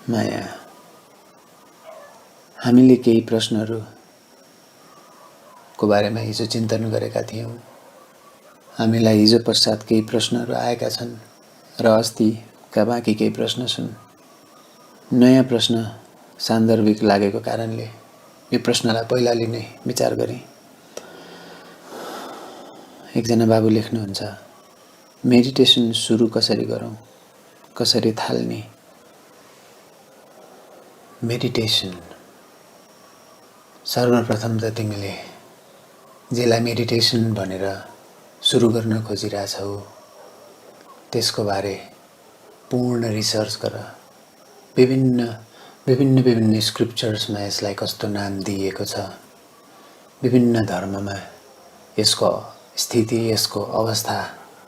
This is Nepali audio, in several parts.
माया, हामीले केही प्रश्नहरूको बारेमा हिजो चिन्तन गरेका थियौँ। हामीलाई हिजो पश्चात केही प्रश्नहरू आएका छन् र अस्तिका बाँकी केही प्रश्न छन्। नयाँ प्रश्न सान्दर्भिक लागेको कारणले यो प्रश्नलाई पहिला लिने विचार गरेँ। एकजना बाबु लेख्नुहुन्छ, मेडिटेसन सुरु कसरी गरौँ, कसरी थाल्ने? मेडिटेसन सर्वप्रथम त तिमीले जेलाई मेडिटेसन भनेर सुरु गर्न खोजिरहेछौ त्यसको बारे पूर्ण रिसर्च गर। विभिन्न स्क्रिप्चर्समा यसलाई कस्तो नाम दिएको छ, विभिन्न धर्ममा यसको स्थिति, यसको अवस्था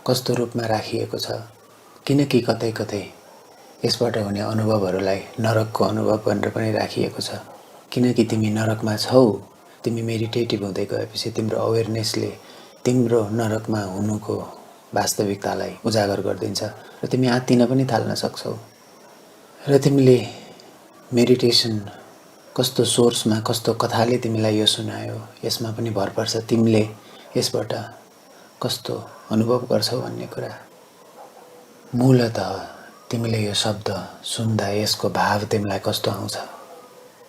कस्तो रूपमा राखिएको छ। किनकि कतै कतै यसबाट हुने अनुभवहरूलाई नरकको अनुभव भनेर पनि राखिएको छ। किनकि तिमी नरकमा छौ, तिमी मेडिटेटिभ हुँदै गएपछि तिम्रो अवेरनेसले तिम्रो नरकमा हुनुको वास्तविकतालाई उजागर गरिदिन्छ र तिमी आत्तिन पनि थाल्न सक्छौ। र तिमीले मेडिटेसन कस्तो सोर्समा, कस्तो कथाले तिमीलाई यो सुनायो यसमा पनि भर पर्छ तिमीले यसबाट कस्तो अनुभव गर्छौ भन्ने कुरा। मूलतः तिमीले यो शब्द सुन्दा यसको भाव तिमीलाई कस्तो आउँछ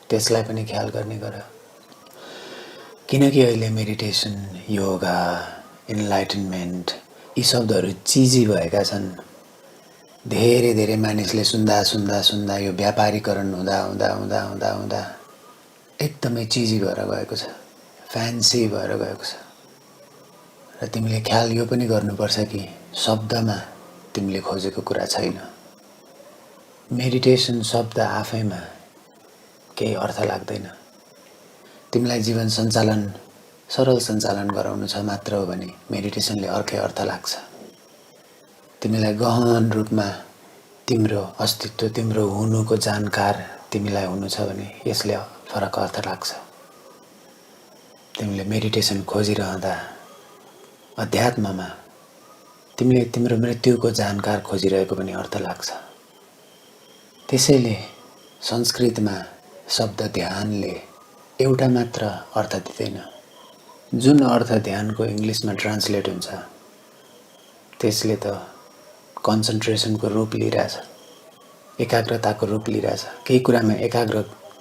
त्यसलाई पनि ख्याल गर्ने गर। किनकि अहिले मेडिटेसन, योगा, इन्लाइटनमेन्ट यी शब्दहरू चिजी भएका छन्। धेरै मानिसले सुन्दा यो व्यापारीकरण हुँदा एकदमै चिजी भएर गएको छ, फ्यान्सी भएर गएको छ। र तिमीले ख्याल यो पनि गर्नुपर्छ कि शब्दमा तिमीले खोजेको कुरा छैन। मेडिटेसन शब्द आफैमा केही अर्थ लाग्दैन। तिमीलाई जीवन सञ्चालन, सरल सञ्चालन गराउनु छ मात्र हो भने मेडिटेसनले अर्कै अर्थ लाग्छ। तिमीलाई गहन रूपमा तिम्रो अस्तित्व, तिम्रो हुनुको जानकार तिमीलाई हुनु छ भने यसले फरक अर्थ लाग्छ। तिमीले मेडिटेसन खोजिरहँदा अध्यात्ममा तिमीले तिम्रो मृत्युको जानकार खोजिरहेको पनि अर्थ लाग्छ। त्यसैले संस्कृतमा शब्द ध्यानले एउटा मात्र अर्थ दिँदैन। जुन अर्थ ध्यानको इङ्ग्लिसमा ट्रान्सलेट हुन्छ त्यसले त कन्सन्ट्रेसनको रूप लिइरहेछ, एकाग्रताको रूप लिइरहेछ। केही कुरामा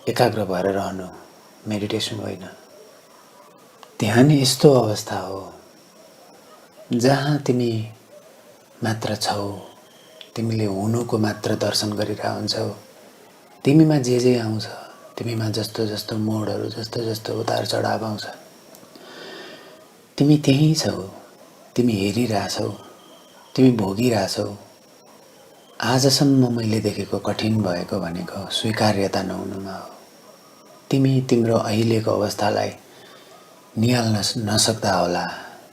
एकाग्र भएर रहनु मेडिटेसन होइन। ध्यान यस्तो अवस्था हो जहाँ तिमी मात्र छौ, तिमीले हुनुको मात्र दर्शन गरिरहेको हुन्छौ। तिमीमा जे आउँछ, तिमीमा जस्तो मोडहरू, जस्तो उतार चढाव आउँछ, तिमी त्यही छौ। तिमी हेरिरहेछौ, तिमी भोगिरहेछौ। आजसम्म मैले देखेको कठिन भएको भनेको स्वीकार्यता नहुनुमा हो। तिमी तिम्रो अहिलेको अवस्थालाई निहाल्न नसक्दा होला,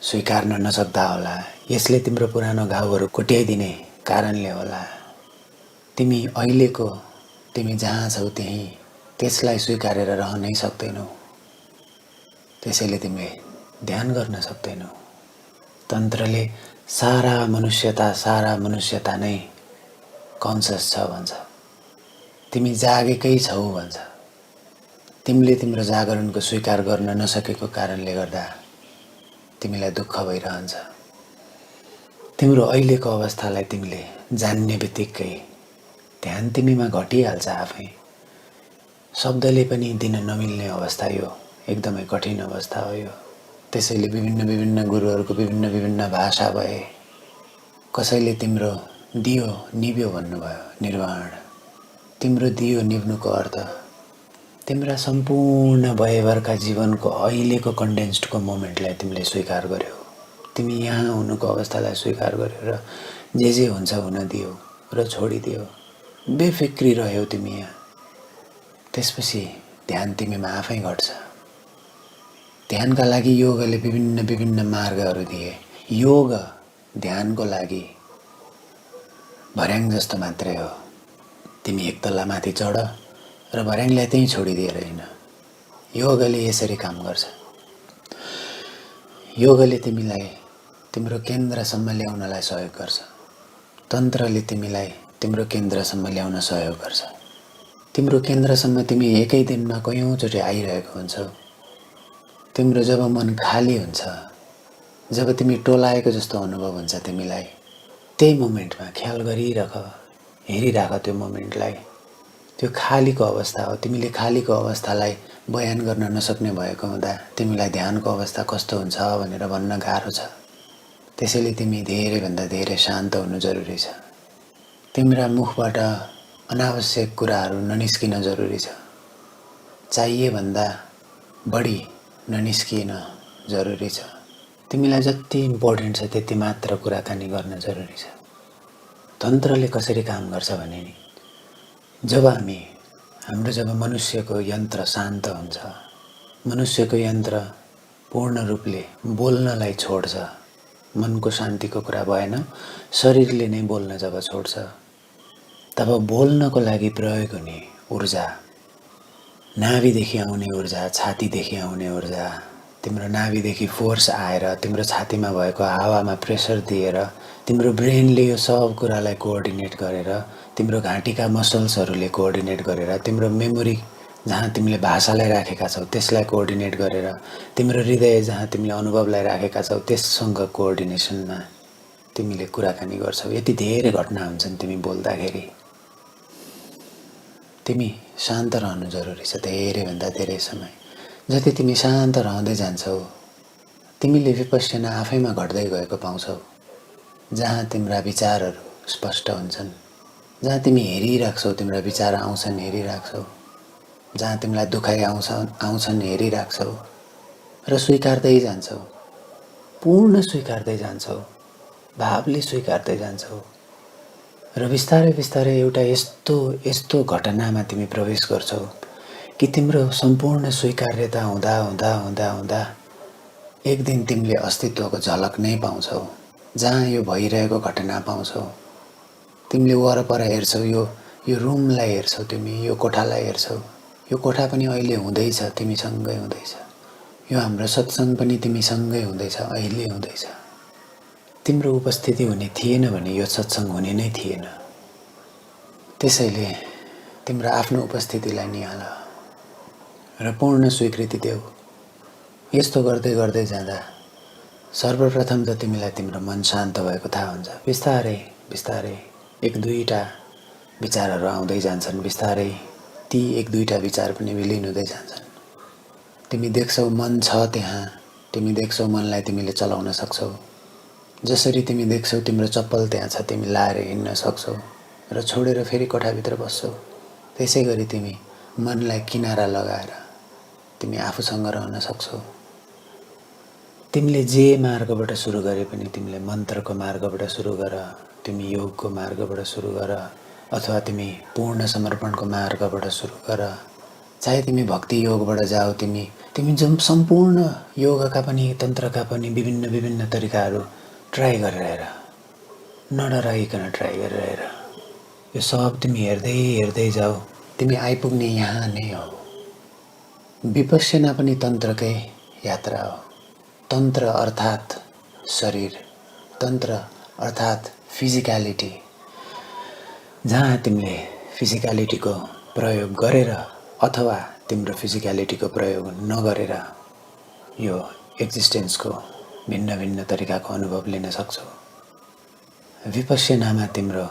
स्वीकार्न नसक्दा होला। यसले तिम्रो पुरानो घाउहरू कोट्याइदिने कारणले होला। तिमी अहिलेको, तिमी जहाँ छौ त्यही, त्यसलाई स्वीकारेर रहनै सक्दैनौ। त्यसैले तिमीले ध्यान गर्न सक्दैनौ। तन्त्रले सारा मनुष्यता नै कन्सियस छ भन्छ। तिमी जागेकै छौ भन्छ। तिमीले तिम्रो जागरणको स्वीकार गर्न नसकेको कारणले गर्दा तिमीलाई दुःख भइरहन्छ। तिम्रो अहिलेको अवस्थालाई तिमीले जान्ने बित्तिकै ध्यान तिमीमा घटिहाल्छ आफै। शब्दले पनि दिन नमिल्ने अवस्था यो, एकदमै कठिन अवस्था हो यो। त्यसैले विभिन्न गुरुहरूको विभिन्न भाषा भए। कसैले तिम्रो दियो निभ्यो भन्नुभयो, निर्वाण। तिम्रो दियो निभ्नुको अर्थ तिम्रा सम्पूर्ण भयभरका जीवनको अहिलेको कन्डेन्स्डको मोमेन्टलाई तिमीले स्वीकार गर्यौ। तिमी यहाँ हुनुको अवस्थालाई स्वीकार गर्यौ र जे हुन्छ हुन दियो र छोडिदियो। बेफिक्री रह्यौ तिमी यहाँ। त्यसपछि ध्यान तिमीमा आफै घट्छ। ध्यानका लागि योगले विभिन्न मार्गहरू दिए। योग ध्यानको लागि भर्याङ जस्तो मात्रै हो। तिमी एक तल्ला माथि चढ र भर्याङलाई त्यहीँ छोडिदिएर हिँड। योगले यसरी काम गर्छ। योगले तिमीलाई तिम्रो केन्द्रसम्म ल्याउनलाई सहयोग गर्छ। तन्त्रले तिमीलाई तिम्रो केन्द्रसम्म ल्याउन सहयोग गर्छ। तिम्रो केन्द्रसम्म तिमी एकै दिनमा कयौँचोटि आइरहेको हुन्छौ। तिम्रो जब मन खाली हुन्छ, जब तिमी टोलाएको जस्तो अनुभव हुन्छ तिमीलाई, त्यही मोमेन्टमा ख्याल गरिराख, हेरिराख त्यो मोमेन्टलाई। त्यो खालीको अवस्था हो। तिमीले खालीको अवस्थालाई बयान गर्न नसक्ने भएको हुँदा तिमीलाई ध्यानको अवस्था कस्तो हुन्छ भनेर भन्न गाह्रो छ। त्यसैले तिमी धेरैभन्दा धेरै शान्त हुनु जरुरी छ। तिम्रा मुखबाट अनावश्यक कुराहरू ननिस्किन जरुरी छ। चाहिए भन्दा बढी ननिस्किन जरुरी छ। तिमीलाई जति इम्पोर्टेन्ट छ त्यति मात्र कुराकानी गर्न जरुरी छ। तन्त्रले कसरी काम गर्छ भने नि, जब जब मनुष्यको यन्त्र शान्त हुन्छ, मनुष्यको यन्त्र पूर्ण रूपले बोल्नलाई छोड्छ, मनको शान्तिको कुरा भएन, शरीरले नै बोल्न जब छोड्छ, तब बोल्नको लागि प्रयोग हुने ऊर्जा, नाभिदेखि आउने ऊर्जा, छातीदेखि आउने ऊर्जा, तिम्रो नाभिदेखि फोर्स आएर तिम्रो छातीमा भएको हावामा प्रेसर दिएर तिम्रो ब्रेनले यो सब कुरालाई कोअर्डिनेट गरेर, तिम्रो घाँटीका मसल्सहरूले कोअर्डिनेट गरेर, तिम्रो मेमोरी जहाँ तिमीले भाषालाई राखेका छौ त्यसलाई कोअर्डिनेट गरेर, तिम्रो हृदय जहाँ तिमीले अनुभवलाई राखेका छौ त्यससँग कोअर्डिनेसनमा तिमीले कुराकानी गर्छौ। यति धेरै घटना हुन्छन् तिमी बोल्दाखेरि। तिमी शान्त रहनु जरुरी छ धेरैभन्दा धेरै समय। जति तिमी शान्त रहँदै जान्छौ, तिमीले विपश्यना आफैमा घट्दै गएको पाउँछौ। जहाँ तिम्रा विचारहरू स्पष्ट हुन्छन्, जहाँ तिमी हेरिराख्छौ, तिम्रा विचार आउँछन् हेरिराख्छौ, जहाँ तिमीलाई दुखाइ आउँछन् हेरिराख्छौ र स्वीकार्दै जान्छौ, पूर्ण स्वीकार्दै जान्छौ, भावले स्वीकार्दै जान्छौ र बिस्तारै बिस्तारै एउटा यस्तो घटनामा तिमी प्रवेश गर्छौ कि तिम्रो सम्पूर्ण स्वीकार्यता हुँदा हुँदा हुँदा हुँदा एक दिन तिमीले अस्तित्वको झलक नै पाउँछौ। जहाँ यो भइरहेको घटना पाउँछौ, तिमीले वरपर हेर्छौ, यो रुमलाई हेर्छौ, तिमी यो कोठालाई हेर्छौ, यो कोठा पनि अहिले हुँदैछ, तिमीसँगै हुँदैछ, यो हाम्रो सत्सङ्ग पनि तिमीसँगै हुँदैछ, अहिले हुँदैछ। तिम्रो उपस्थिति हुने थिएन भने यो सत्सङ्ग हुने नै थिएन। त्यसैले तिम्रो आफ्नो उपस्थितिलाई निहाल र पूर्ण स्वीकृति देऊ। यस्तो गर्दै गर्दै जाँदा सर्वप्रथम त तिमीलाई तिम्रो मन शान्त भएको थाहा हुन्छ। बिस्तारै बिस्तारै एक दुईटा विचारहरू आउँदै जान्छन्। बिस्तारै ती एक दुईटा विचार पनि विलीन हुँदै जान्छन्। तिमी देख्छौ मन छ त्यहाँ, तिमी देख्छौ मनलाई तिमीले चलाउन सक्छौ। जसरी तिमी देख्छौ तिम्रो चप्पल त्यहाँ छ, तिमी लाएर हिँड्न सक्छौ र छोडेर फेरि कोठाभित्र बस्छौ। त्यसै गरी तिमी मनलाई किनारा लगाएर तिमी आफूसँग रहन सक्छौ। तिमीले जे मार्गबाट सुरु गरे पनि, तिमीले मन्त्रको मार्गबाट सुरु गर, तिमी योगको मार्गबाट सुरु गर, अथवा तिमी पूर्ण समर्पणको मार्गबाट सुरु गर, चाहे तिमी भक्ति योगबाट जाऊ, तिमी जुन सम्पूर्ण योगका पनि तन्त्रका पनि विभिन्न विभिन्न तरिकाहरू ट्राई गरेर हेर, नडराइकन ट्राई गरेर हेर। यो सब तिमी हेर्दै हेर्दै जाऊ, तिमी आइपुग्ने यहाँ नै हो। विपश्यना पनि तन्त्रकै यात्रा हो। तन्त्र अर्थात् शरीर, तन्त्र अर्थात् फिजिकलिटी। जहाँ तिमीले फिजिकलिटीको प्रयोग गरेर अथवा तिम्रो फिजिकलिटीको प्रयोग नगरेर यो एक्जिस्टेन्सको भिन्न भिन्न तरिकाको अनुभव लिन सक्छौ। विपश्यनामा तिम्रो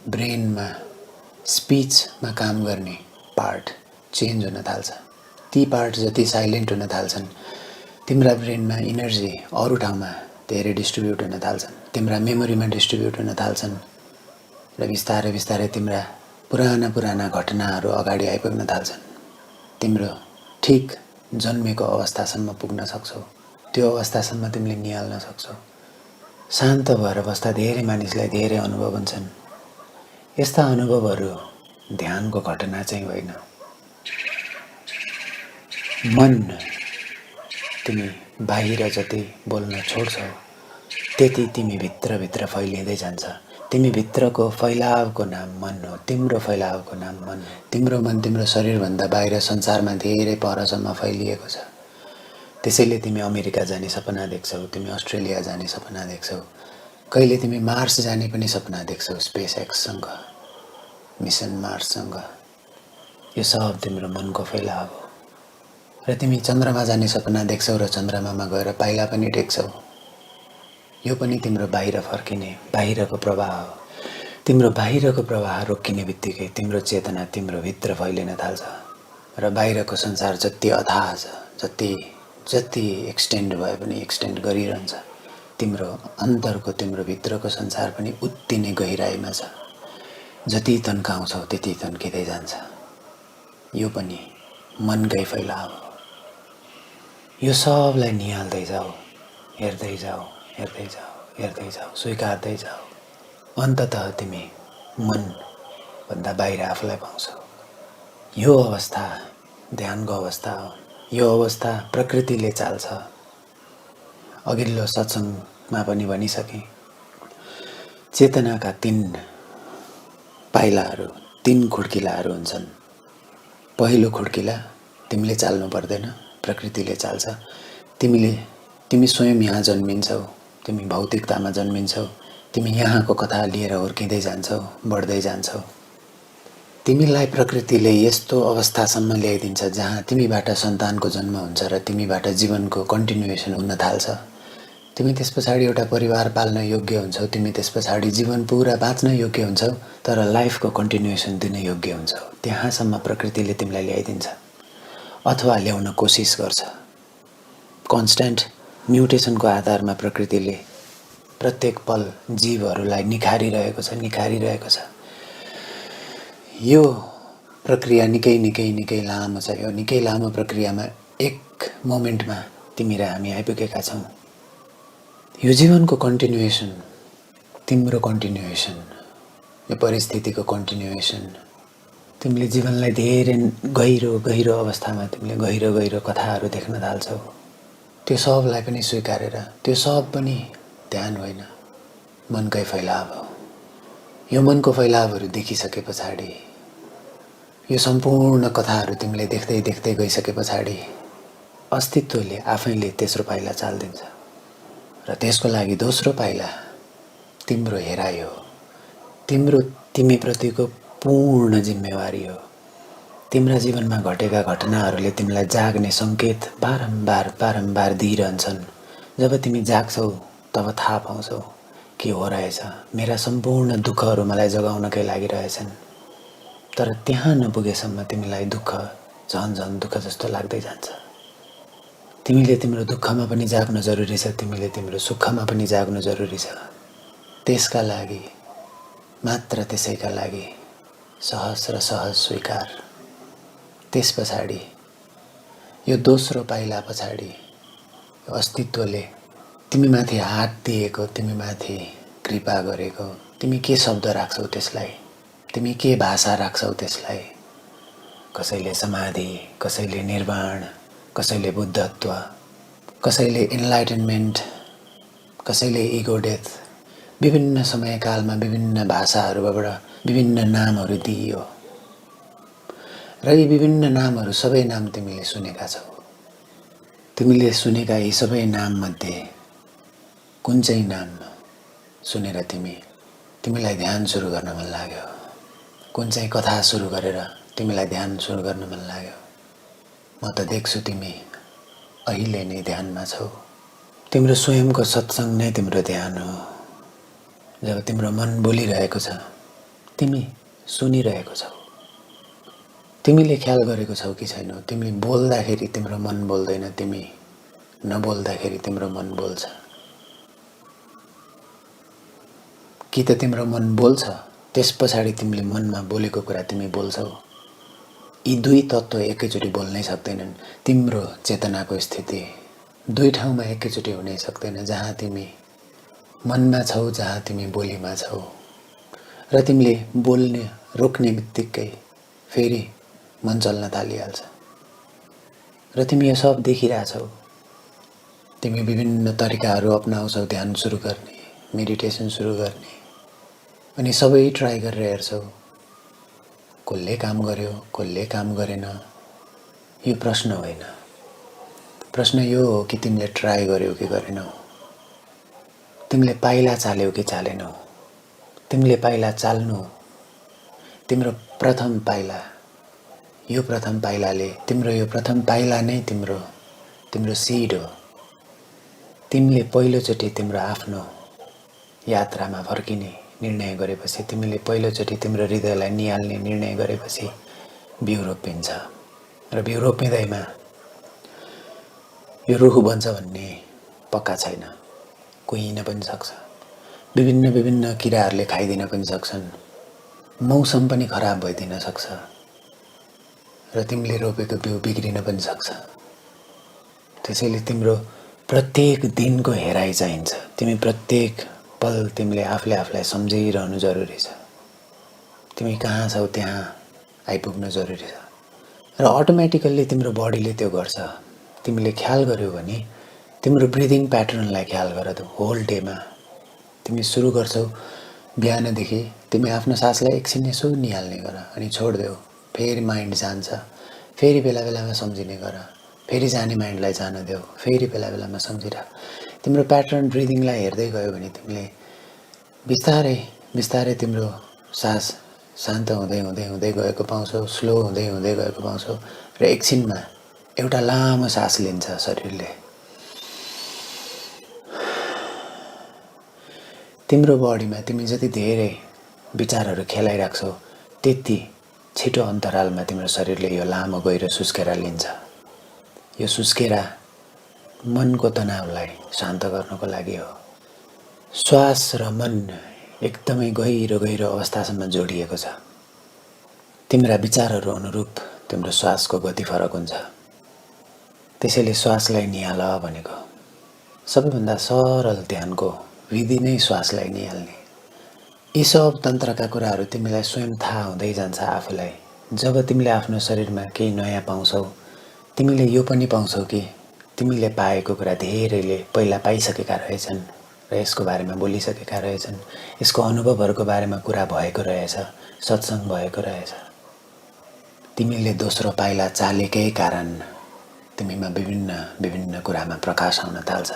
ब्रेनमा स्पिचमा काम गर्ने पार्ट चेन्ज हुन थाल्छ। ती पार्ट जति साइलेन्ट हुन थाल्छन्, तिम्रा ब्रेनमा इनर्जी अरू ठाउँमा धेरै डिस्ट्रिब्युट हुन थाल्छन्, तिम्रा मेमोरीमा डिस्ट्रिब्युट हुन थाल्छन् र बिस्तारै बिस्तारै तिम्रा पुराना घटनाहरू अगाडि आइपुग्न थाल्छन्। तिम्रो ठिक जन्मेको अवस्थासम्म पुग्न सक्छौ। त्यो अवस्थासम्म तिमीले निहाल्न सक्छौ। शान्त भएर बस्दा धेरै मानिसलाई धेरै अनुभव हुन्छन्। यस्ता अनुभवहरू ध्यानको घटना चाहिँ होइन। मन तिमी बाहिर जति बोल्न छोड्छौ त्यति तिमी भित्रभित्र फैलिँदै जान्छ। तिमी भित्रको फैलावको नाम मन हो। तिम्रो फैलावको नाम मन हो। तिम्रो मन तिम्रो शरीरभन्दा बाहिर संसारमा धेरै परसम्म फैलिएको छ। त्यसैले तिमी अमेरिका जाने सपना देख्छौ, तिमी अस्ट्रेलिया जाने सपना देख्छौ, कहिले तिमी मार्स जाने पनि सपना देख्छौ, स्पेस एक्ससँग, मिसन मार्ससँग। यो सब तिम्रो मनको फैलाव हो। र तिमी चन्द्रमा जाने सपना देख्छौ र चन्द्रमामा गएर पाइला पनि टेक्छौ। यो पनि तिम्रो बाहिर फर्किने बाहिरको प्रवाह हो। तिम्रो बाहिरको प्रवाह रोकिने बित्तिकै तिम्रो चेतना तिम्रो भित्र फैलिन थाल्छ र बाहिरको संसार जति अथाह छ, जति जति एक्सटेन्ड भए पनि एक्सटेन्ड गरिरहन्छ, तिम्रो अन्तरको तिम्रो भित्रको संसार पनि उति नै गहिराइमा छ। जति तन्काउँछौ त्यति तन्किँदै जान्छ। यो पनि मनकै फैलाव हो। यो सबलाई निहाल्दै जाऊ, हेर्दै जाऊ, हेर्दै जाऊ, हेर्दै जाऊ, स्वीकार्दै जाऊ। अन्ततः तिमी मनभन्दा बाहिर आफूलाई पाउँछौ। यो अवस्था ध्यानको अवस्था हो। यो अवस्था प्रकृतिले चाल्छ। अघिल्लो सत्सङ्गमा पनि भनिसकेँ, चेतनाका 3 पाइलाहरू, 3 खुड्किलाहरू हुन्छन्। पहिलो खुड्किला तिमीले चाल्नु पर्दैन, प्रकृतिले चाल्छ। तिमी स्वयं यहाँ जन्मिन्छौ, तिमी भौतिकतामा जन्मिन्छौ, तिमी यहाँको कथा लिएर हुर्किँदै जान्छौ, बढ्दै जान्छौ। तिमीलाई प्रकृतिले यस्तो अवस्थासम्म ल्याइदिन्छ जहाँ तिमीबाट सन्तानको जन्म हुन्छ र तिमीबाट जीवनको कन्टिन्युएसन हुन थाल्छ। तिमी त्यस पछाडि एउटा परिवार पाल्न योग्य हुन्छौ, तिमी त्यस पछाडि जीवन पुरा बाँच्न योग्य हुन्छौ, तर लाइफको कन्टिन्युएसन दिन योग्य हुन्छौ। त्यहाँसम्म प्रकृतिले तिमीलाई ल्याइदिन्छ अथवा ल्याउन कोसिस गर्छ। कन्स्ट्यान्ट म्युटेसनको आधारमा प्रकृतिले प्रत्येक पल जीवहरूलाई निखारिरहेको छ। यो प्रक्रिया निकै लामो छ। यो निकै लामो प्रक्रियामा एक मोमेन्टमा तिमी र हामी आइपुगेका छौँ। यो जीवनको कन्टिन्युएसन, तिम्रो कन्टिन्युएसन, यो परिस्थितिको कन्टिन्युएसन, तिमीले जीवनलाई धेरै गहिरो अवस्थामा तिमीले गहिरो कथाहरू देख्न थाल्छौ। त्यो सबलाई पनि स्वीकारेर, त्यो सब पनि ध्यान होइन, मनकै फैलाव हो। यो मनको फैलावहरू देखिसके पछाडि, यो सम्पूर्ण कथाहरू तिमीले देख्दै गइसके पछाडि अस्तित्वले आफैले तेस्रो पाइला चाल्दिन्छ र त्यसको लागि दोस्रो पाइला तिम्रो हेराइ हो। तिमीप्रतिको पूर्ण जिम्मेवारी हो। तिम्रा जीवनमा घटेका घटनाहरूले तिमीलाई जाग्ने सङ्केत बारम्बार दिइरहन्छन्। जब तिमी जाग्छौ तब थाहा पाउँछौ के हो रहेछ। मेरा सम्पूर्ण दुःखहरू मलाई जगाउनकै लागिरहेछन्। तर त्यहाँ नपुगेसम्म तिमीलाई दुःख झन् दुःख जस्तो लाग्दै जान्छ। तिमीले तिम्रो दुःखमा पनि जाग्नु जरुरी छ, तिमीले तिम्रो सुखमा पनि जाग्नु जरुरी छ। त्यसका लागि मात्र, त्यसैका लागि सहज स्वीकार। त्यस पछाडि यो दोस्रो पाइला पछाडि अस्तित्वले तिमीमाथि हात दिएको, तिमीमाथि कृपा गरेको, तिमी के शब्द राख्छौ त्यसलाई, तिमी के भाषा राख्छौ त्यसलाई। कसैले समाधि, कसैले निर्वाण, कसैले बुद्धत्व, कसैले इन्लाइटनमेन्ट, कसैले इगो डेथ। विभिन्न समयकालमा विभिन्न भाषाहरूबाट विभिन्न नामहरू दिइयो र यी विभिन्न नामहरू सबै नाम तिमीले सुनेका छौ। तिमीले सुनेका यी सबै नाममध्ये कुन चाहिँ नाम सुनेर तिमीलाई ध्यान सुरु गर्न मन लाग्यो? कुन चाहिँ कथा सुरु गरेर तिमीलाई ध्यान सुरु गर्न मन लाग्यो? म त देख्छु तिमी अहिले नै ध्यानमा छौ। तिम्रो स्वयंको सत्संग नै तिम्रो ध्यान हो। जब तिम्रो मन बोलिरहेको छ, तिमी सुनिरहेको छौ। तिमीले ख्याल गरेको छौ कि छैनौ, तिमी बोल्दाखेरि तिम्रो मन बोल्दैन, तिमी नबोल्दाखेरि तिम्रो मन बोल्छ। कि त तिम्रो मन बोल्छ, त्यस पछाडि तिमीले मनमा बोलेको कुरा तिमी बोल्छौ। यी 2 तत्त्व एकैचोटि बोल्नै सक्दैनन्। तिम्रो चेतनाको स्थिति 2 ठाउँमा एकैचोटि हुनै सक्दैन। जहाँ तिमी मनमा छौ, जहाँ तिमी बोलीमा छौ, र तिमीले बोल्ने रोक्ने बित्तिकै फेरि मन चल्न थालिहाल्छ र तिमी यो सब देखिरहेछौ। तिमी विभिन्न तरिकाहरू अपनाउँछौ ध्यान सुरु गर्ने, मेडिटेसन सुरु गर्ने, अनि सबै ट्राई गरेर हेर्छौ। कसले काम गर्यो, कसले काम गरेन, यो प्रश्न होइन। प्रश्न यो हो कि तिमीले ट्राई गर्यौ कि गरेनौ। तिमीले पाइला चाल्यौ कि चालेनौ। तिमीले पाइला चाल्नु, तिम्रो प्रथम पाइला यो प्रथम पाइलाले यो प्रथम पाइला नै तिम्रो सिड हो। तिमीले पहिलोचोटि तिम्रो आफ्नो यात्रामा फर्किने निर्णय गरेपछि, तिमीले पहिलोचोटि तिम्रो हृदयलाई निहाल्ने निर्णय गरेपछि बिउ रोपिन्छ। र बिउ रोपिँदैमा यो रुख बन्छ भन्ने पक्का छैन, कुहिन पनि सक्छ, विभिन्न विभिन्न किराहरूले खाइदिन पनि सक्छन्, मौसम पनि खराब भइदिन सक्छ र तिमीले रोपेको बिउ बिग्रिन पनि सक्छ। त्यसैले तिम्रो प्रत्येक दिनको हेराइ चाहिन्छ। तिमी प्रत्येक पल तिमीले आफूलाई सम्झिरहनु जरुरी छ। तिमी कहाँ छौ त्यहाँ आइपुग्नु जरुरी छ र अटोमेटिकल्ली तिम्रो बडीले त्यो गर्छ। तिमीले ख्याल गर्यौ भने तिम्रो ब्रिदिङ प्याटर्नलाई ख्याल गर। त होल डेमा तिमी सुरु गर्छौ बिहानदेखि, तिमी आफ्नो सासलाई एकछिन यसो निहाल्ने गर अनि छोड्देऊ। फेरि माइन्ड जान्छ, फेरि बेला बेलामा सम्झिने गर, फेरि जाने माइन्डलाई जान देऊ, फेरि बेला बेलामा सम्झिराख। तिम्रो प्याटर्न ब्रिदिङलाई हेर्दै गयो भने तिमीले बिस्तारै बिस्तारै तिम्रो सास शान्त हुँदै हुँदै हुँदै गएको पाउँछौ, स्लो हुँदै हुँदै गएको पाउँछौ र एकछिनमा एउटा लामो सास लिन्छ शरीरले। तिम्रो बडीमा तिमी जति धेरै विचारहरू खेलाइराख्छौ त्यति छिटो अन्तरालमा तिम्रो शरीरले यो लामो गहिरो सुस्केरा लिन्छ। यो सुस्केरा मनको तनावलाई शान्त गर्नको लागि हो। श्वास र मन एकदमै गहिरो गहिरो अवस्थासम्म जोडिएको छ। तिम्रा विचारहरू अनुरूप तिम्रो श्वासको गति फरक हुन्छ। त्यसैले श्वासलाई निहाल भनेको सबैभन्दा सरल ध्यानको विधि नै श्वासलाई निहाल्ने। यी सब तन्त्रका कुराहरू तिमीलाई स्वयं थाहा हुँदै जान्छ आफूलाई। जब तिमीले आफ्नो शरीरमा केही नयाँ पाउँछौ, तिमीले यो पनि पाउँछौ कि तिमीले पाएको कुरा धेरैले पहिला पाइसकेका रहेछन् र यसको बारेमा बोलिसकेका रहेछन्। यसको अनुभवहरूको बारेमा कुरा भएको रहेछ, सत्सङ्ग भएको रहेछ। तिमीले दोस्रो पाइला चालेकै कारण तिमीमा विभिन्न विभिन्न कुरामा प्रकाश आउन थाल्छ।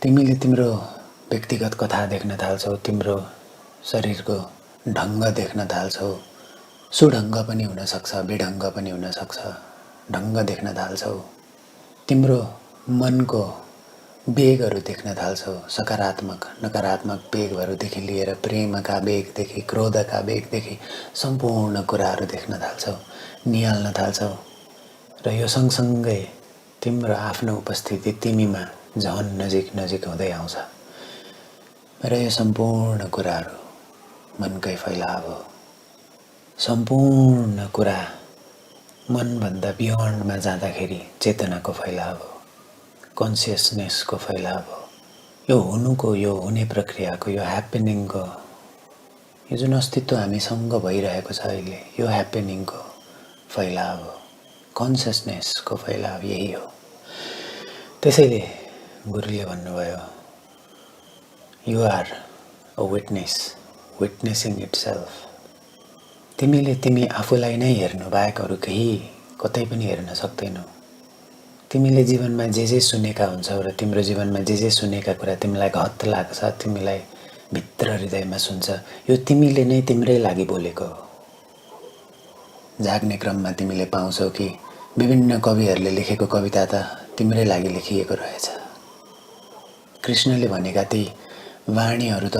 तिमीले तिम्रो व्यक्तिगत कथा देख्न थाल्छौ, तिम्रो शरीरको ढङ्ग देख्न थाल्छौ। सुढङ्ग पनि हुनसक्छ, बेढङ्ग पनि हुनसक्छ। ढङ्ग देख्न थाल्छौ। तिम्रो मनको वेगहरू देख्न थाल्छौ। सकारात्मक नकारात्मक वेगहरूदेखि लिएर प्रेमका वेगदेखि क्रोधका वेगदेखि सम्पूर्ण कुराहरू देख्न थाल्छौ, निहाल्न थाल्छौ। र यो सँगसँगै तिम्रो आफ्नो उपस्थिति तिमीमा झन नजिक नजिक हुँदै आउँछ। र यो सम्पूर्ण कुराहरू मनकै फैलाव हो। सम्पूर्ण कुरा मनभन्दा बियोन्डमा जाँदाखेरि चेतनाको फैलाव हो, कन्सियसनेसको फैलाव हो। यो हुनुको, यो हुने प्रक्रियाको, यो ह्याप्पेनिङको, यो जुन अस्तित्व हामीसँग भइरहेको छ अहिले, यो ह्याप्पेनिङको फैलाव हो, कन्सियसनेसको फैलाव यही हो। त्यसैले गुरुले भन्नुभयो, you are a witness, witnessing itself. तिमी आफूलाई नै हेर्नु बाहेक अरू केही कतै पनि हेर्न सक्दैनौ। तिमीले जीवनमा जे सुनेका हुन्छौ र तिम्रो जीवनमा जे सुनेका कुरा तिमीलाई घत लाग्छ, तिमीलाई भित्र हृदयमा सुन्छ, यो तिमीले नै तिम्रै लागि बोलेको हो। जाग्ने क्रममा तिमीले पाउँछौ कि विभिन्न कविहरूले लेखेको कविता त तिम्रै लागि लेखिएको रहेछ। कृष्णले भनेका ती वाणीहरू त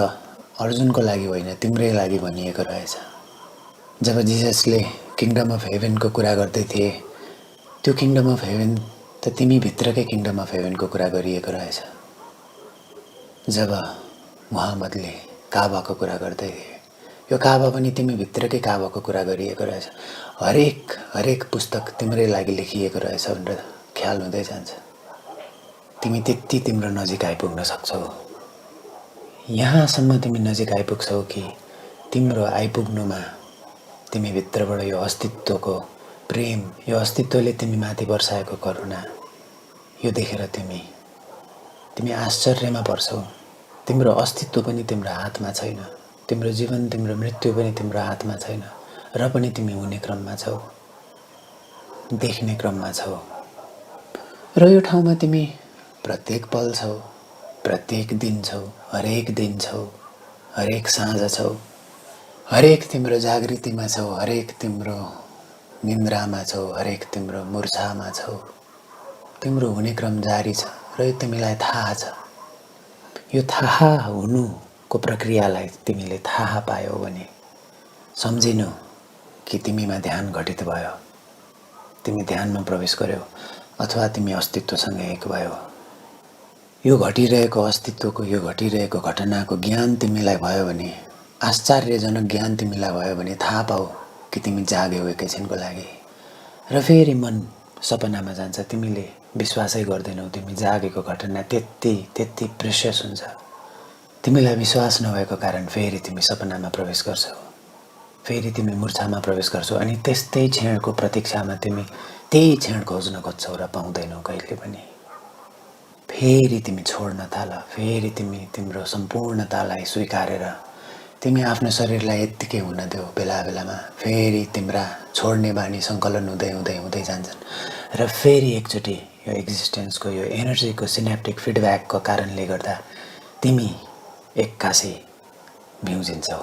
अर्जुनको लागि होइन, तिम्रै लागि भनिएको रहेछ। जब जिजसले किङडम अफ हेभेनको कुरा गर्दै थिए, त्यो किङडम अफ हेभेन त तिमी भित्रकै किङडम अफ हेभेनको कुरा गरिएको रहेछ। जब मुहम्मदले काबाको कुरा गर्दै थिए, यो काबा पनि तिमी भित्रकै काबाको कुरा गरिएको रहेछ। हरेक पुस्तक तिम्रै लागि लेखिएको रहेछ भनेर ख्याल हुँदै जान्छ। तिमी त्यति तिम्रो नजिक आइपुग्न सक्छौ। यहाँसम्म तिमी नजिक आइपुग्छौ कि तिम्रो आइपुग्नुमा तिमी भित्रबाट यो अस्तित्वको प्रेम, यो अस्तित्वले तिमी माथि बर्साएको करुणा, यो देखेर तिमी आश्चर्यमा पर्छौ। तिम्रो अस्तित्व पनि तिम्रो हातमा छैन, तिम्रो जीवन, तिम्रो मृत्यु पनि तिम्रो हातमा छैन, र पनि तिमी हुने क्रममा छौ, देख्ने क्रममा छौ। र यो ठाउँमा तिमी प्रत्येक पल छौ, प्रत्येक दिन छौ, हरेक दिन छौ, हरेक साँझ छौ, हरेक तिम्रो जागृतिमा छौ, हरेक तिम्रो निन्द्रामा छौ, हरेक तिम्रो मूर्छामा छौ। तिम्रो हुने क्रम जारी छ र यो तिमीलाई थाहा छ। यो थाहा हुनुको प्रक्रियालाई तिमीले थाहा पायौ भने सम्झिनु कि तिमीमा ध्यान घटित भयो, तिमी ध्यानमा प्रवेश गर्यौ अथवा तिमी अस्तित्वसँग एक भयो। यो घटिरहेको अस्तित्वको, यो घटिरहेको घटनाको ज्ञान तिमीलाई भयो भने, आश्चर्यजनक ज्ञान तिमीलाई भयो भने थाहा पाऊ कि तिमी जाग्यौ एकैछिनको लागि। र फेरि मन सपनामा जान्छ, तिमीले विश्वासै गर्दैनौ तिमी जागेको घटना त्यति प्रेसियस हुन्छ। तिमीलाई विश्वास नभएको कारण फेरि तिमी सपनामा प्रवेश गर्छौ, फेरि तिमी मूर्छामा प्रवेश गर्छौ अनि त्यस्तै क्षणको प्रतीक्षामा तिमी त्यही क्षण खोज्न खोज्छौ र पाउँदैनौ कहिले पनि। फेरि तिमी छोड्न थाल, फेरि तिमी तिम्रो सम्पूर्णतालाई स्वीकारेर तिमी आफ्नो शरीरलाई यत्तिकै हुन देऊ। बेला बेलामा फेरि तिम्रा छोड्ने बानी सङ्कलन हुँदै हुँदै हुँदै जान्छन् र फेरि एकचोटि यो एक्जिस्टेन्सको, यो एनर्जीको सिनेप्टिक फिडब्याकको कारणले गर्दा तिमी एक्कासी भ्युजिन्छौ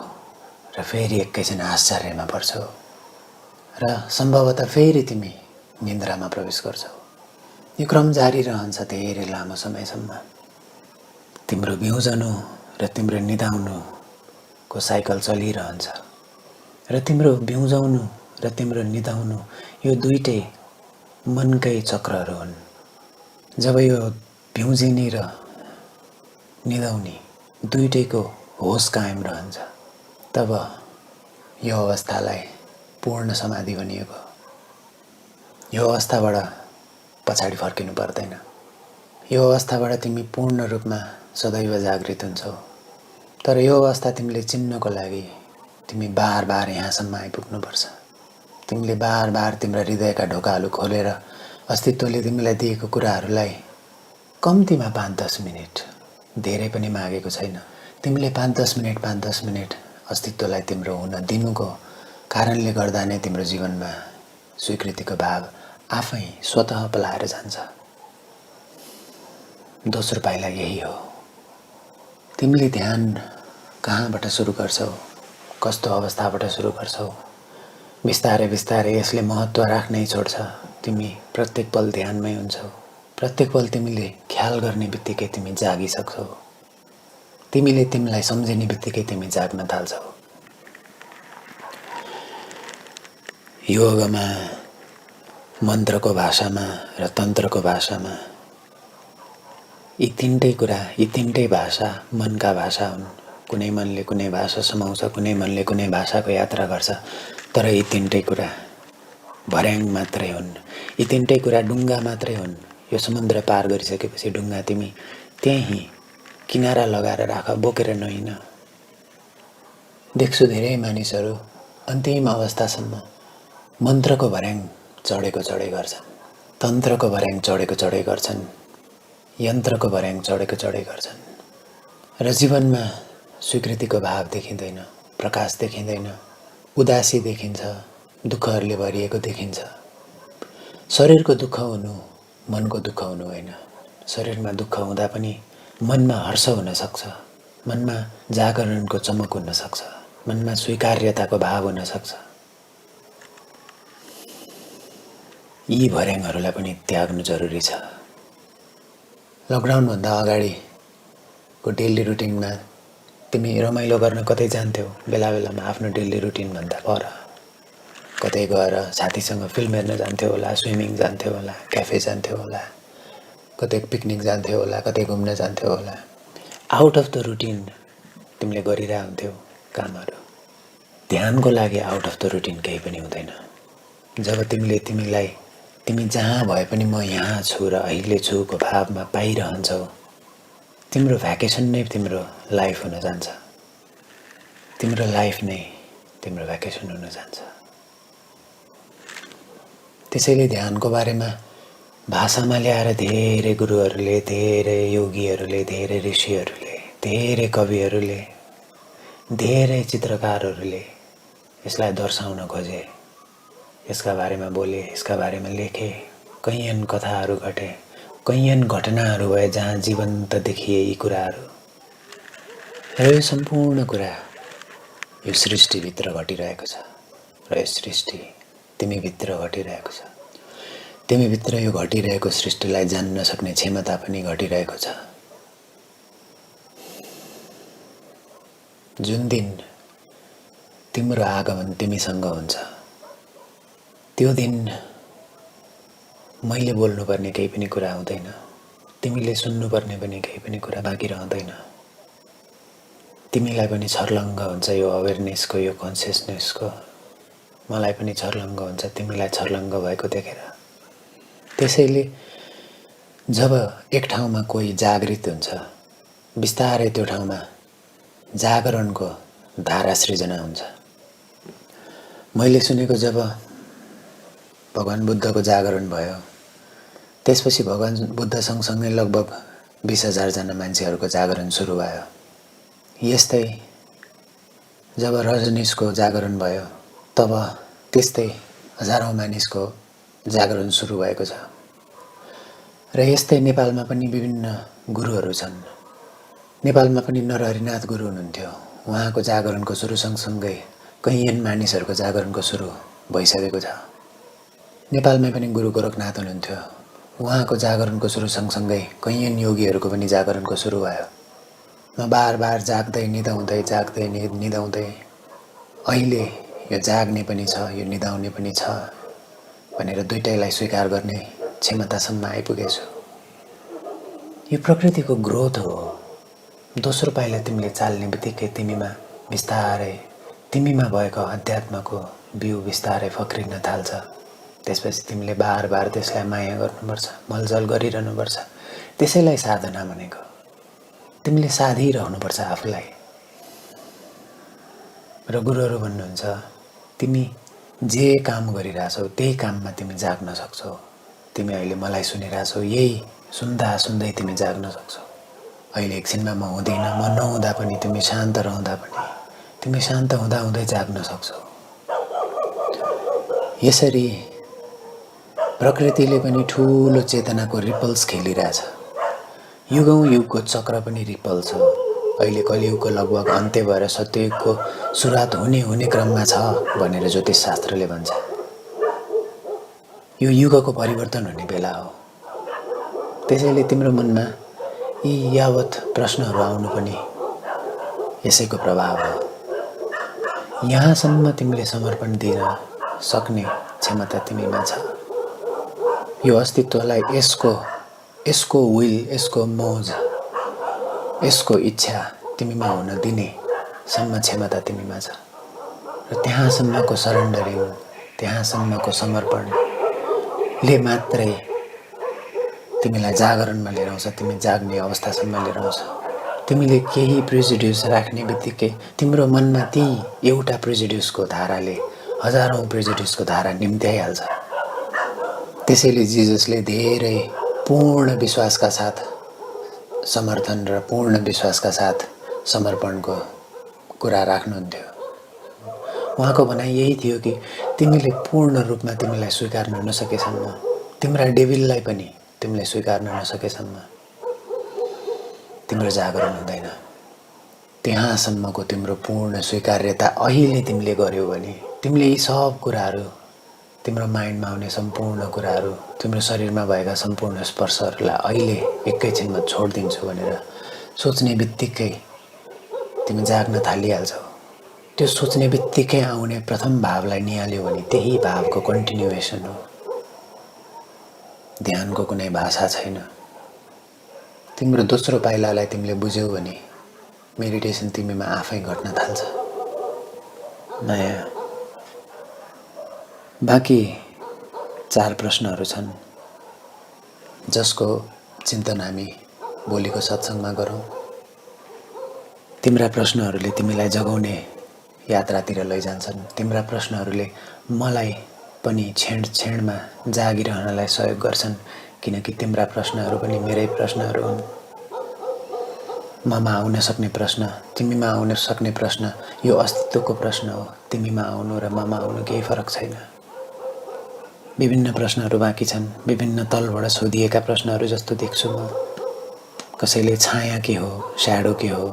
र फेरि एकैछिन आश्चर्यमा पर्छौ र सम्भवतः फेरि तिमी निन्द्रामा प्रवेश गर्छौ। यो क्रम जारी रहन्छ धेरै लामो समयसम्म। तिम्रो भ्युजनु र तिम्रो निदाउनुको साइकल चलिरहन्छ र तिम्रो भ्युजाउनु र तिम्रो निदाउनु यो दुईटै मनकै चक्रहरू हुन्। जब यो भ्युजिने र निदाउने दुईटैको होस कायम रहन्छ तब यो अवस्थालाई पूर्ण समाधि भनिएको। यो अवस्थाबाट पछाडि फर्किनु पर्दैन। यो अवस्थाबाट तिमी पूर्ण रूपमा सदैव जागृत हुन्छौ। तर यो अवस्था तिमीले चिन्नको लागि तिमी बार बार यहाँसम्म आइपुग्नुपर्छ। तिमीले बार बार तिम्रा हृदयका ढोकाहरू खोलेर अस्तित्वले तिमीलाई दिएको कुराहरूलाई कम्तीमा 5-10 मिनट, धेरै पनि मागेको छैन, तिमीले 5-10 मिनट अस्तित्वलाई तिम्रो हुन दिनुको कारणले गर्दा नै तिम्रो जीवनमा स्वीकृतिको भाव आफै स्वतः पलाएर जान्छ। दोस्रो पाइला यही हो। तिमीले ध्यान कहाँबाट सुरु गर्छौ, कस्तो अवस्थाबाट सुरु गर्छौ, बिस्तारै बिस्तारै यसले महत्त्व राख्नै छोड्छ। तिमी प्रत्येक पल ध्यानमै हुन्छौ। प्रत्येक पल तिमीले ख्याल गर्ने बित्तिकै तिमी जागिसक्छौ। तिमीले तिमीलाई सम्झिने बित्तिकै तिमी जाग्न थाल्छौ। योगमा, मन्त्रको भाषामा र तन्त्रको भाषामा यी तीनटै कुरा, यी तीनटै भाषा मनका भाषा हुन्। कुनै मनले कुनै भाषा समाउँछ, कुनै मनले कुनै भाषाको यात्रा गर्छ, तर यी तीनटै कुरा भर्याङ मात्रै हुन्। यी तीनटै कुरा डुङ्गा मात्रै हुन्। यो समुद्र पार गरिसकेपछि डुङ्गा तिमी त्यहीँ किनारा लगाएर राख, बोकेर नहिँड। देख्छु धेरै मानिसहरू अन्तिम अवस्थासम्म मन्त्रको भर्याङ चढेको चढै गर्छन्, तन्त्रको भर्याङ चढेको चढै गर्छन्, यन्त्रको भर्याङ चढेको चढै गर्छन् र जीवनमा स्वीकृतिको भाव देखिँदैन, प्रकाश देखिँदैन, उदासी देखिन्छ, दुःखहरूले भरिएको देखिन्छ। शरीरको दुःख हुनु मनको दुःख हुनु होइन। शरीरमा दुःख हुँदा पनि मनमा हर्ष हुन सक्छ, मनमा जागरणको चमक हुन सक्छ, मनमा स्वीकार्यताको भाव हुन सक्छ। यी भर्याङहरूलाई पनि त्याग्नु जरुरी छ। लकडाउनभन्दा अगाडिको डेली रुटिनमा तिमी रमाइलो गर्न कतै जान्थ्यौ, बेला बेलामा आफ्नो डेली रुटिनभन्दा पर कतै गएर साथीसँग फिल्म हेर्न जान्थ्यौ होला, स्विमिङ जान्थ्यौ होला, क्याफे जान्थ्यौ होला, कतै पिकनिक जान्थ्यौ होला, कतै घुम्न जान्थ्यौ होला। आउट अफ द रुटिन तिमीले गरिरहेको हुन्थ्यौ कामहरू। ध्यानको लागि आउट अफ द रुटिन केही पनि हुँदैन। जब तिमी जहाँ भए पनि म यहाँ छु र अहिले छुको भावमा पाइरहन्छौ, तिम्रो भ्याकेसन नै तिम्रो लाइफ हुन जान्छ। तिम्रो लाइफ नै तिम्रो भ्याकेसन हुन जान्छ। त्यसैले ध्यानको बारेमा भाषामा ल्याएर धेरै गुरुहरूले, धेरै योगीहरूले, धेरै ऋषिहरूले, धेरै कविहरूले, धेरै चित्रकारहरूले यसलाई दर्शाउन खोजे, यसका बारेमा बोले, यसका बारेमा लेखे। कैयन कथाहरू घटे, कैयन घटनाहरू भए जहाँ जीवन्त देखिए यी कुराहरू। र यो सम्पूर्ण कुरा यो सृष्टिभित्र घटिरहेको छ र यो सृष्टि तिमीभित्र घटिरहेको छ। तिमीभित्र यो घटिरहेको सृष्टिलाई जान्न सक्ने क्षमता पनि घटिरहेको छ। जुन दिन तिम्रो आगमन तिमीसँग हुन्छ त्यो दिन मैले बोल्नुपर्ने केही पनि कुरा हुँदैन, तिमीले सुन्नुपर्ने पनि केही पनि कुरा बाँकी रहँदैन। तिमीलाई पनि छर्लङ्ग हुन्छ यो अवेरनेसको, यो कन्सियसनेसको, मलाई पनि छर्लङ्ग हुन्छ तिमीलाई छर्लङ्ग भएको देखेर। त्यसैले जब एक ठाउँमा कोही जागृत हुन्छ बिस्तारै त्यो ठाउँमा जागरणको धारा सृजना हुन्छ। मैले सुनेको जब भगवान बुद्धको जागरण भयो त्यसपछि भगवान बुद्ध सँगसँगै लगभग 20,000 जना मान्छेहरूको जागरण सुरु भयो। यस्तै जब रजनीशको जागरण भयो तब त्यस्तै हजारौं मानिसको जागरण सुरु भएको छ। र यस्तै नेपालमा पनि विभिन्न गुरुहरू छन्। नेपालमा पनि नरहरिनाथ गुरु हुनुहुन्थ्यो, उहाँको जागरणको सुरु सँगसँगै कैयन मानिसहरूको जागरणको सुरु भइसकेको छ। नेपालमै पनि गुरु गोरखनाथ हुनुहुन्थ्यो, उहाँको जागरणको सुरु सँगसँगै कैयन योगीहरूको पनि जागरणको सुरु भयो। म बार बार जाग्दै निदाउँदै अहिले यो जाग्ने पनि छ यो निदाउने पनि छ भनेर दुईटैलाई स्वीकार गर्ने क्षमतासम्म आइपुगेछु। यो प्रकृतिको ग्रोथ हो। दोस्रो पाइला तिमीले चाल्ने बित्तिकै तिमीमा बिस्तारै तिमीमा भएको अध्यात्मको बिउ बिस्तारै फक्रिन थाल्छ। त्यसपछि तिमीले बार बार त्यसलाई माया गर्नुपर्छ, मलजल गरिरहनुपर्छ। त्यसैलाई साधना भनेको। तिमीले साधिरहनुपर्छ आफूलाई। र गुरुहरू भन्नुहुन्छ तिमी जे काम गरिरहेछौ त्यही काममा तिमी जाग्न सक्छौ। तिमी अहिले मलाई सुनिरहेछौ, यही सुन्दा सुन्दै तिमी जाग्न सक्छौ। अहिले एकछिनमा म हुँदिनँ, म नहुँदा पनि तिमी शान्त रहँदा पनि तिमी शान्त हुँदा हुँदै जाग्न सक्छौ। यसरी प्रकृतिले पनि ठूलो चेतनाको रिपल्स खेलिरहेछ। युगौं युगको चक्र पनि रिपल्स हो। अहिले कलियुगको लगभग अन्त्य भएर सत्ययुगको सुरुवात हुने क्रममा छ भनेर ज्योतिष शास्त्रले भन्छ। यो युगको परिवर्तन हुने बेला हो। त्यसैले तिम्रो मनमा यी यावत प्रश्नहरू आउनु पनि यसैको प्रभाव हो। यहाँसम्म तिमीले समर्पण दिन सक्ने क्षमता तिमीमा छ। यो अस्तित्वलाई यसको विल, यसको मोज, यसको इच्छा तिमीमा हुन दिने सम्म क्षमता तिमीमा छ। र त्यहाँसम्मको सरेन्डरिङ, त्यहाँसम्मको समर्पणले मात्रै तिमीलाई जागरणमा लिएर आउँछ, तिमी जाग्ने अवस्थासम्म लिएर आउँछ। तिमीले केही प्रेजुड्युस राख्ने बित्तिकै तिम्रो मनमा ती एउटा प्रेजुड्युसको धाराले हजारौं प्रेजुड्युसको धारा निम्त्याइहाल्छ। त्यसैले जिजसले धेरै पूर्ण विश्वासका साथ समर्थन र पूर्ण विश्वासका साथ समर्पणको कुरा राख्नुहुन्थ्यो। उहाँको भनाइ यही थियो कि तिमीले पूर्ण रूपमा तिमीलाई स्वीकार्न नसकेसम्म, तिम्रा डेभिललाई पनि तिमीले स्वीकार्न नसकेसम्म तिम्रो जागरण हुँदैन। त्यहाँसम्मको तिम्रो पूर्ण स्वीकार्यता अहिले तिमीले गर्यौ भने तिमीले यी सब कुराहरू, तिम्रो माइन्डमा आउने सम्पूर्ण कुराहरू, तिम्रो शरीरमा भएका सम्पूर्ण स्पर्शहरूलाई अहिले एकैछिनमा छोडिदिन्छु भनेर सोच्ने बित्तिकै तिमी जाग्न थालिहाल्छौ। त्यो सोच्ने बित्तिकै आउने प्रथम भावलाई निहाल्यो भने त्यही भावको कन्टिन्युएसन हो। ध्यानको कुनै भाषा छैन। तिम्रो दोस्रो पाइलालाई तिमीले बुझ्यौ भने मेडिटेसन तिमीमा आफै घट्न थाल्छ। नयाँ बाँकी 4 प्रश्नहरू छन् जसको चिन्तन हामी भोलिको सत्सङ्गमा गरौँ। तिम्रा प्रश्नहरूले तिमीलाई जगाउने यात्रातिर लैजान्छन्। तिम्रा प्रश्नहरूले मलाई पनि क्षण जागिरहनलाई सहयोग गर्छन्, किनकि तिम्रा प्रश्नहरू पनि मेरै प्रश्नहरू हुन्। ममा आउन सक्ने प्रश्न, तिमीमा आउन सक्ने प्रश्न यो अस्तित्वको प्रश्न हो। तिमीमा आउनु र ममा आउनु केही फरक छैन। विभिन्न प्रश्नहरू बाँकी छन्। विभिन्न तलबाट सोधिएका प्रश्नहरू जस्तो देख्छु म। कसैले छाया के हो, स्याडो के हो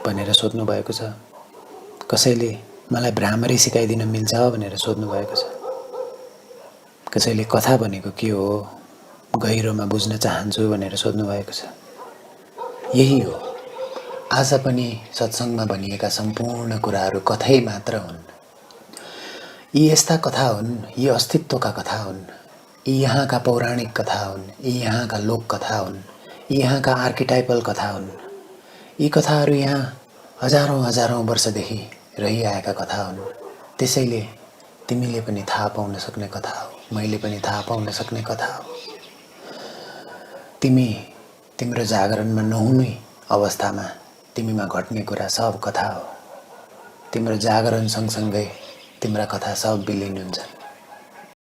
भनेर सोध्नु भएको छ। कसैले मलाई भ्रामरी सिकाइदिन मिल्छ भनेर सोध्नु भएको छ। कसैले कथा भनेको के हो गहिरोमा बुझ्न चाहन्छु भनेर सोध्नु भएको छ। यही हो, आज पनि सत्सङ्गमा भनिएका सम्पूर्ण कुराहरू कथै मात्र हुन्। यी यस्ता कथा हुन्, यी अस्तित्वका कथा हुन्, यी यहाँका पौराणिक कथा हुन्, यी यहाँका लोक कथा हुन्, यी यहाँका आर्किटाइपल कथा हुन्। यी कथाहरू यहाँ हजारौँ हजारौँ वर्षदेखि रहिआएका कथा हुन्। त्यसैले तिमीले पनि थाहा पाउन सक्ने कथा हो, मैले पनि थाहा पाउन सक्ने कथा हो। तिम्रो जागरणमा नहुने अवस्थामा तिमीमा घट्ने कुरा सब कथा हो। तिम्रो जागरण सँगसँगै तिम्रा कथा सब विलीन हुन्छन्।